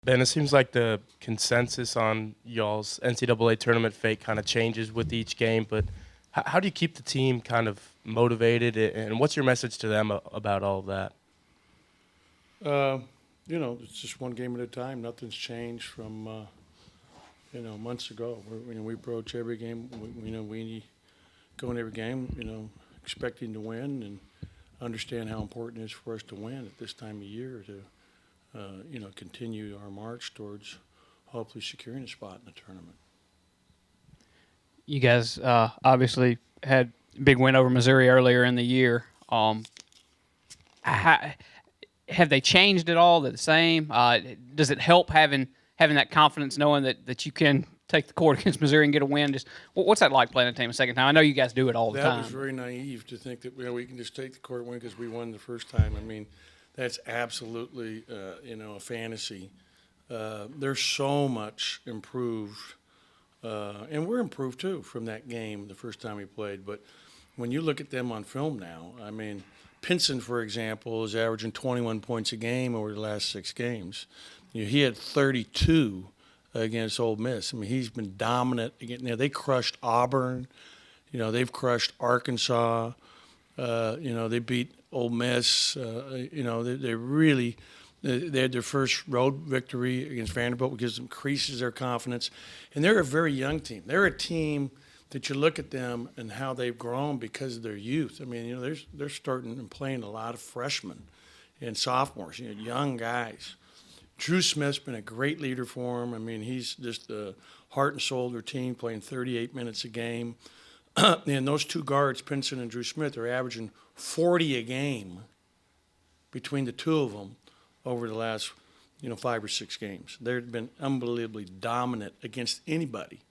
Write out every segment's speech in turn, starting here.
Ben, it seems like the consensus on y'all's NCAA tournament fate kind of changes with each game, but how do you keep the team kind of motivated, and what's your message to them about all of that? Uh, it's just one game at a time. Nothing's changed from months ago. We approach every game. We go in every game. Expecting to win and understand how important it is for us to win at this time of year to continue our march towards hopefully securing a spot in the tournament. You guys obviously had a big win over Missouri earlier in the year. How, have they changed at all? They're the same. Does it help having that confidence, knowing that you can take the court against Missouri and get a win? Just what's that like playing a team a second time? I know you guys do it all the That time. was very naive to think that we can just take the court win because we won the first time. I mean, that's absolutely a fantasy. They're so much improved, and we're improved too from that game the first time we played. But when you look at them on film now, I mean, Pinson, for example, is averaging 21 points a game over the last 6 games. He had 32 against Ole Miss. I mean, he's been dominant. Again, they crushed Auburn. They've crushed Arkansas. They beat Ole Miss. They really they had their first road victory against Vanderbilt, which increases their confidence. And they're a very young team. They're a team that you look at them and how they've grown because of their youth. I mean, they're starting and playing a lot of freshmen and sophomores, young guys. Drew Smith's been a great leader for them. I mean, he's just the heart and soul of their team, playing 38 minutes a game. And those two guards, Pinson and Drew Smith, are averaging 40 a game between the two of them over the last, 5 or 6 games. They've been unbelievably dominant against anybody.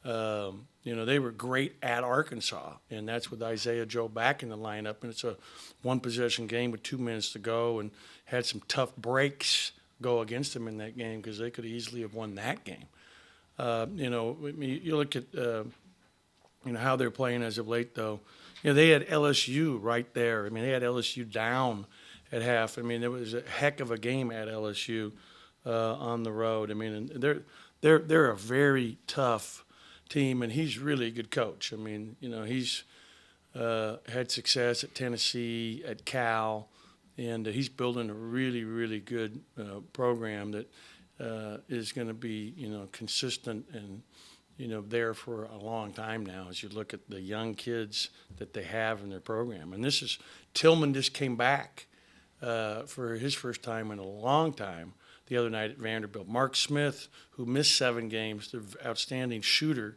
They were great at Arkansas, and that's with Isaiah Joe back in the lineup. And it's a one-possession game with 2 minutes to go, and had some tough breaks go against them in that game because they could easily have won that game. You look at how they're playing as of late, though. They had LSU right there. I mean, they had LSU down at half. I mean, it was a heck of a game at LSU on the road. I mean, and they're a very tough team, and he's really a good coach. I mean, he's had success at Tennessee, at Cal, and he's building a really, really good program that is going to be, consistent and there for a long time now as you look at the young kids that they have in their program. And Tillman just came back for his first time in a long time the other night at Vanderbilt. Mark Smith, who missed 7 games, the outstanding shooter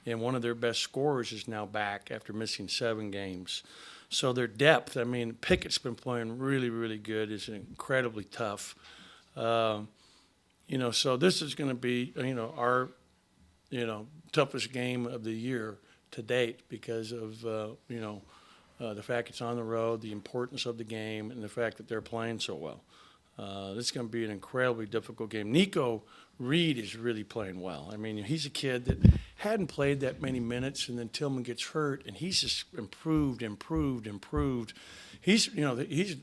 and one of their best scorers, is now back after missing 7 games. So their depth, I mean, Pickett's been playing really, really good. It's incredibly tough. So this is going to be, our toughest game of the year to date because of, the fact it's on the road, the importance of the game, and the fact that they're playing so well. This is going to be an incredibly difficult game. Nico Reed is really playing well. I mean, he's a kid that hadn't played that many minutes, and then Tillman gets hurt, and he's just improved. He's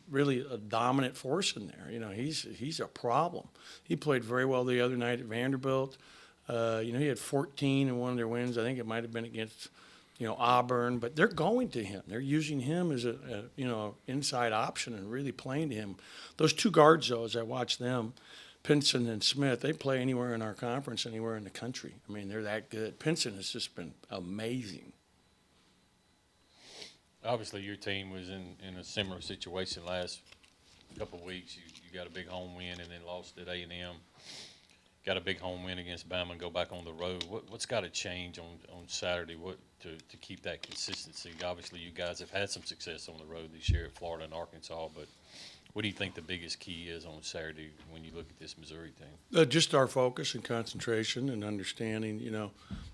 really a dominant force in there. He's a problem. He played very well the other night at Vanderbilt. He had 14 in one of their wins. I think it might have been against, Auburn. But they're going to him. They're using him as a inside option and really playing to him. Those two guards, though, as I watch them, Pinson and Smith, they play anywhere in our conference, anywhere in the country. I mean, they're that good. Pinson has just been amazing. Obviously, your team was in a similar situation last couple of weeks. You got a big home win and then lost at A&M. Got a big home win against Bama and go back on the road. What's got to change on Saturday to keep that consistency? Obviously, you guys have had some success on the road this year at Florida and Arkansas, but what do you think the biggest key is on Saturday when you look at this Missouri team? Just our focus and concentration and understanding,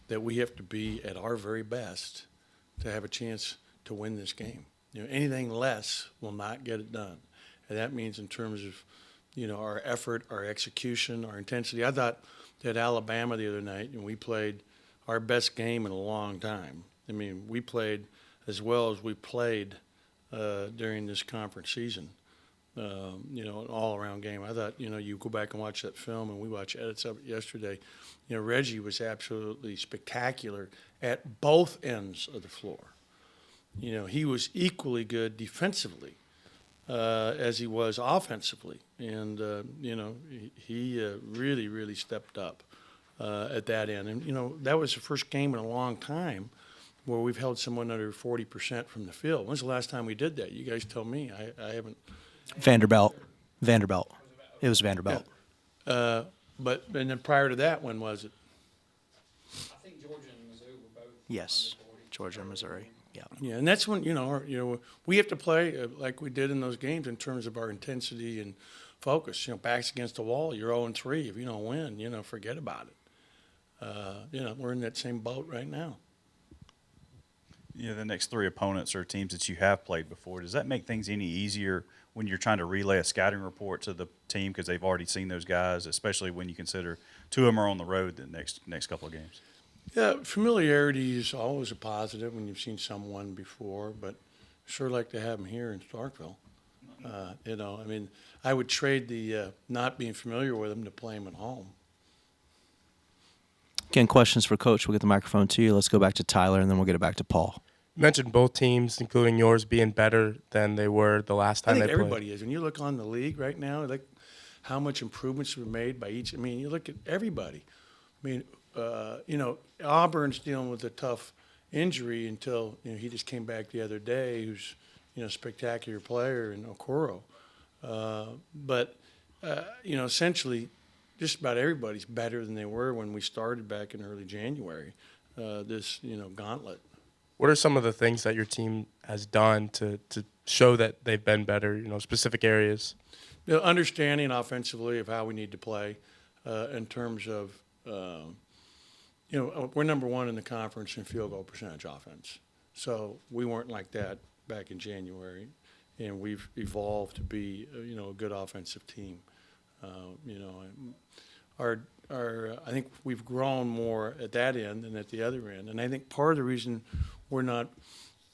that we have to be at our very best to have a chance to win this game. Anything less will not get it done. And that means in terms of, our effort, our execution, our intensity. I thought that Alabama the other night, and we played our best game in a long time. I mean, we played as well as we played during this conference season. an all-around game. I thought, you go back and watch that film, and we watched edits of it yesterday. Reggie was absolutely spectacular at both ends of the floor. He was equally good defensively as he was offensively, and he really, really stepped up at that end. And that was the first game in a long time where we've held someone under 40% from the field. When's the last time we did that? You guys tell me. I haven't. Vanderbilt. It was Vanderbilt. And then prior to that, when was it? I think Georgia and Mizzou were both. Yes, Georgia and Missouri. Yeah. Yeah, and that's when we have to play like we did in those games in terms of our intensity and focus. Backs against the wall. You're 0-3. If you don't win, forget about it. We're in that same boat right now. The next three opponents are teams that you have played before. Does that make things any easier when you're trying to relay a scouting report to the team because they've already seen those guys, especially when you consider two of them are on the road the next couple of games? Yeah, familiarity is always a positive when you've seen someone before, but sure like to have them here in Starkville. I would trade the not being familiar with them to play them at home. Again, questions for Coach. We'll get the microphone to you. Let's go back to Tyler, and then we'll get it back to Paul. You mentioned both teams, including yours, being better than they were the last I time think they played. everybody is. When you look on the league right now, like how much improvements were made by each. You look at everybody. Auburn's dealing with a tough injury until he just came back the other day. Who's a spectacular player in Okoro, but essentially, just about everybody's better than they were when we started back in early January. This gauntlet. What are some of the things that your team has done to show that they've been better, specific areas? Understanding offensively of how we need to play in terms of, we're number one in the conference in field goal percentage offense. So we weren't like that back in January, and we've evolved to be, a good offensive team. I think we've grown more at that end than at the other end. And I think part of the reason we're not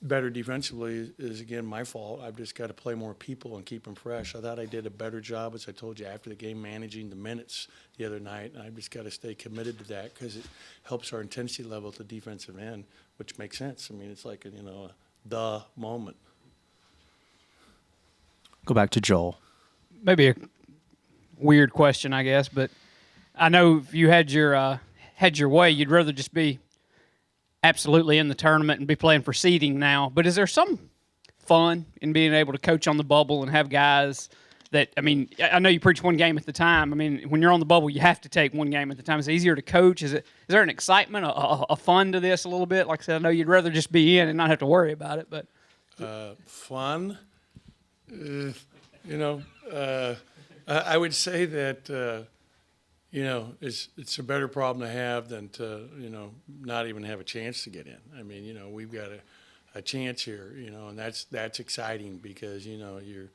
better defensively is again, my fault. I've just got to play more people and keep them fresh. I thought I did a better job, as I told you after the game, managing the minutes the other night. And I've just got to stay committed to that because it helps our intensity level at the defensive end, which makes sense. It's like, the moment. Go back to Joel. Maybe a weird question, I guess, but I know if you had your way, you'd rather just be absolutely in the tournament and be playing for seeding now. But is there some fun in being able to coach on the bubble and have guys that, I know you preach one game at the time. When you're on the bubble, you have to take one game at the time. Is it easier to coach? Is there an excitement, a fun to this a little bit? Like I said, I know you'd rather just be in and not have to worry about it, but Fun, I would say that it's a better problem to have than to not even have a chance to get in. We've got a chance here, and that's exciting because you're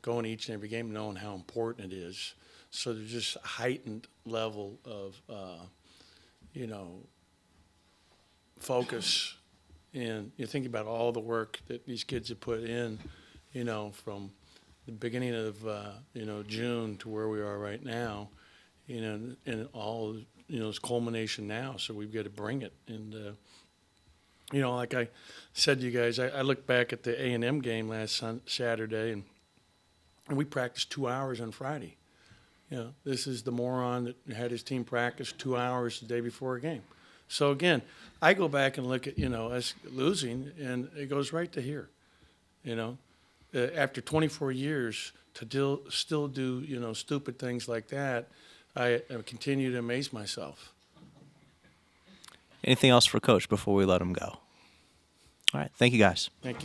going each and every game knowing how important it is. So there's just a heightened level of focus. And you think about all the work that these kids have put in, from the beginning of, June to where we are right now, and all, it's culmination now. So we've got to bring it. And, like I said to you guys, I looked back at the A&M game last Saturday, and we practiced 2 hours on Friday. This is the moron that had his team practice 2 hours the day before a game. So again, I go back and look at, us losing, and it goes right to here. After 24 years to still do, stupid things like that, I continue to amaze myself. Anything else for Coach before we let him go? All right. Thank you, guys. Thank you.